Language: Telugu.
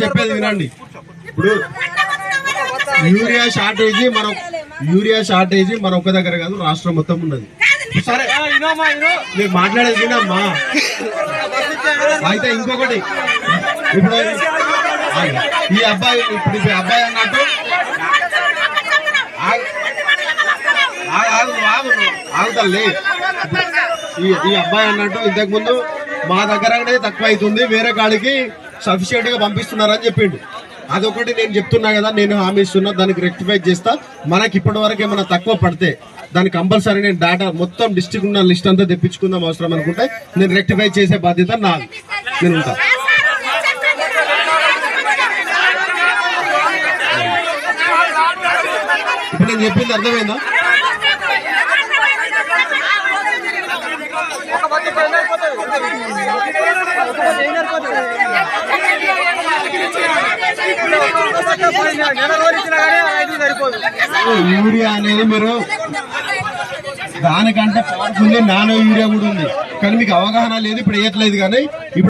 చెప్పేది వినండి. ఇప్పుడు యూరియా షార్టేజీ మన ఒక్క దగ్గర కాదు, రాష్ట్రం మొత్తం ఉన్నది. సరే మీరు మాట్లాడేది వినమ్మా. అయితే ఇంకొకటి, ఇప్పుడు ఈ అబ్బాయి అన్నట్టు ఆగుతలే. ఈ అబ్బాయి అన్నట్టు ఇంతకు ముందు మా దగ్గరనే తక్కువ అవుతుంది, వేరే కాడికి సఫిషియెంట్ గా పంపిస్తున్నారని చెప్పిండు. అదొకటి నేను చెప్తున్నా కదా, నేను హామీ ఇస్తున్నా, దానికి రెక్టిఫై చేస్తా. మనకి ఇప్పటి వరకు ఏమైనా తక్కువ పడితే దానికి కంపల్సరీ నేను డేటా మొత్తం డిస్ట్రిక్ట్ ఉన్న లిస్ట్ అంతా తెప్పించుకుందాం అవసరం అనుకుంటే నేను రెక్టిఫై చేసే బాధ్యత నాది, నేను ఉంటా. ఇప్పుడు నేను చెప్పింది అర్థమైందా? యూరియా అనేది మీరు దానికంటే పవర్ఫుల్ నానో యూరియా కూడా ఉంది, కానీ మీకు అవగాహన లేదు, ఇప్పుడు వేయట్లేదు. కానీ ఇప్పుడు